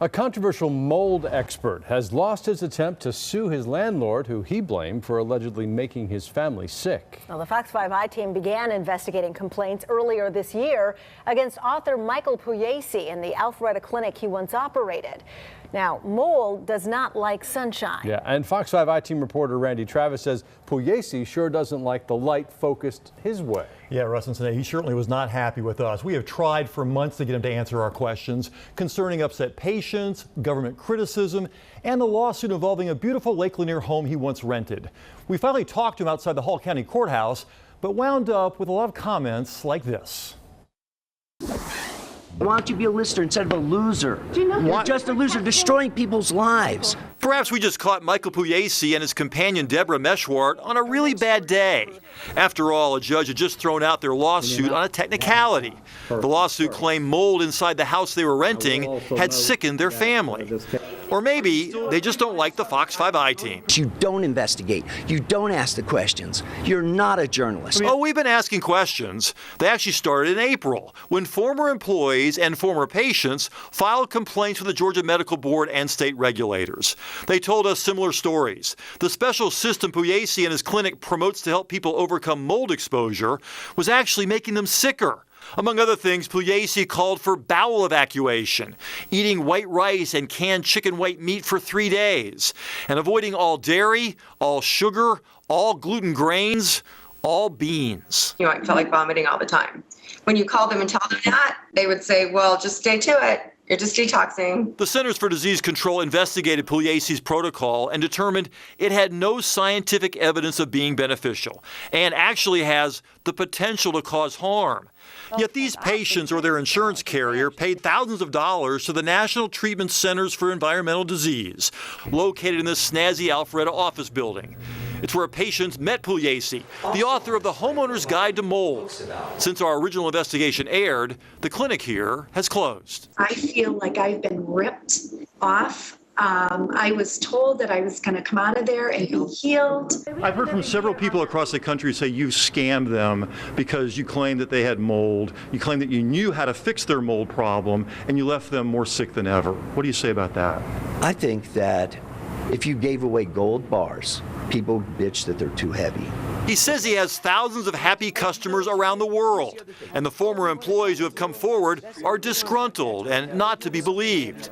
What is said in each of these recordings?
A controversial mold expert has lost his attempt to sue his landlord, who he blamed for allegedly making his family sick. Well, the Fox 5i team began investigating complaints earlier this year against author Michael Pugliese in the Alpharetta clinic he once operated. Now, mold does not like sunshine. Yeah, and Fox 5i team reporter Randy Travis says Pugliese sure doesn't like the light focused his way. Yeah, Russ and Sinead, he certainly was not happy with us. We have tried for months to get him to answer our questions concerning upset patients, government criticism, and the lawsuit involving a beautiful Lake Lanier home he once rented. We finally talked to him outside the Hall County Courthouse, but wound up with a lot of comments like this. Why don't you be a listener instead of a loser? You're just a loser, destroying people's lives. Perhaps we just caught Michael Pugliese and his companion Deborah Meshwart on a really bad day. After all, a judge had just thrown out their lawsuit on a technicality. The lawsuit claimed mold inside the house they were renting had sickened their family. Or maybe they just don't like the Fox 5i team. You don't investigate. You don't ask the questions. You're not a journalist. Oh, we've been asking questions. They actually started in April, when former employees and former patients filed complaints with the Georgia Medical Board and state regulators. They told us similar stories. The special system Pugliese and his clinic promotes to help people overcome mold exposure was actually making them sicker. Among other things, Pugliese called for bowel evacuation, eating white rice and canned chicken white meat for 3 days, and avoiding all dairy, all sugar, all gluten grains, all beans. I felt like vomiting all the time. When you call them and tell them that, they would say, well, just stay to it. You're just detoxing. The Centers for Disease Control investigated Pugliese's protocol and determined it had no scientific evidence of being beneficial and actually has the potential to cause harm. Yet these patients or their insurance carrier paid thousands of dollars to the National Treatment Centers for Environmental Disease, located in this snazzy Alpharetta office building. It's where patients met Pugliese, the author of The Homeowner's Guide to Mold. Since our original investigation aired, the clinic here has closed. I feel like I've been ripped off. I was told that I was going to come out of there and be healed. I've heard from several people across the country say you scammed them because you claimed that they had mold. You claimed that you knew how to fix their mold problem, and you left them more sick than ever. What do you say about that? I think that if you gave away gold bars, people bitch that they're too heavy. He says he has thousands of happy customers around the world, and the former employees who have come forward are disgruntled and not to be believed.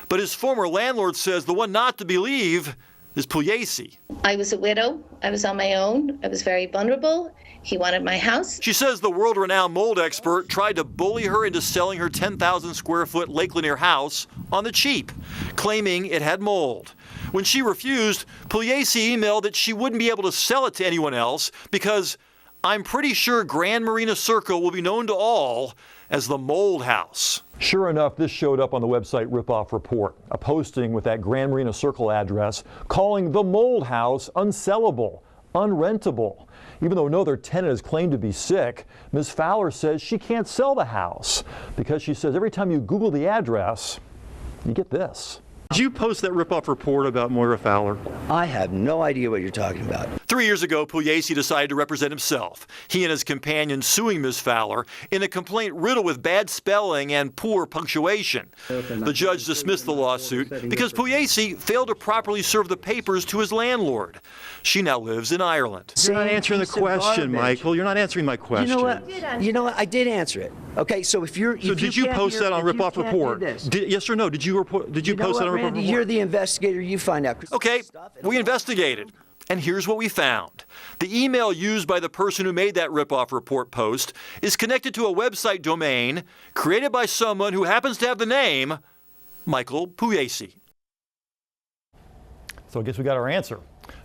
But his former landlord says the one not to believe is Pugliese. I was a widow. I was on my own. I was very vulnerable. He wanted my house. She says the world-renowned mold expert tried to bully her into selling her 10,000 square foot Lake Lanier house on the cheap, claiming it had mold. When she refused, Pugliese emailed that she wouldn't be able to sell it to anyone else because I'm pretty sure Grand Marina Circle will be known to all as the Mold House. Sure enough, this showed up on the website Ripoff Report, a posting with that Grand Marina Circle address calling the Mold House unsellable, unrentable. Even though no other tenant has claimed to be sick, Ms. Fowler says she can't sell the house because she says every time you Google the address, you get this. Did you post that ripoff report about MOIRA Fowler? I have no idea what you're talking about. 3 years ago, Pugliese decided to represent himself. He and his companion suing Ms. Fowler in a complaint riddled with bad spelling and poor punctuation. The judge dismissed the lawsuit because Pugliese failed to properly serve the papers to his landlord. She now lives in Ireland. You're not answering the question, Michael. You're not answering my question. You know what? I did answer it. Okay, so if you're... So did you post that on Ripoff Report? Yes or no? Did you post that on Ripoff Report? Randy, you're the investigator. You find out. Okay, we investigated. And here's what we found. The email used by the person who made that ripoff report post is connected to a website domain created by someone who happens to have the name Michael Pugliese. So I guess we got our answer.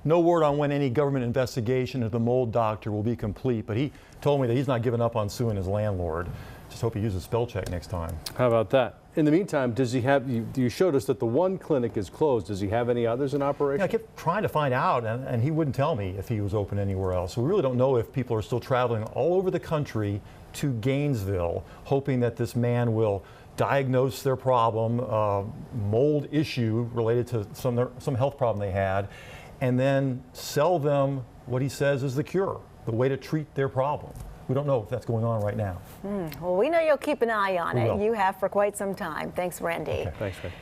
No word on when any government investigation of the mold doctor will be complete, but he told me that he's not giving up on suing his landlord. Just hope he uses spell check next time. How about that? In the meantime, does he have, you showed us that the one clinic is closed. Does he have any others in operation? Yeah, I kept trying to find out, and he wouldn't tell me if he was open anywhere else. So we really don't know if people are still traveling all over the country to Gainesville, hoping that this man will diagnose their problem, mold issue related to some health problem they had, and then sell them what he says is the cure, the way to treat their problem. We don't know if that's going on right now. Well, we know you'll keep an eye on We it. will. You have for quite some time. Thanks, Randy. Okay, thanks, Randy.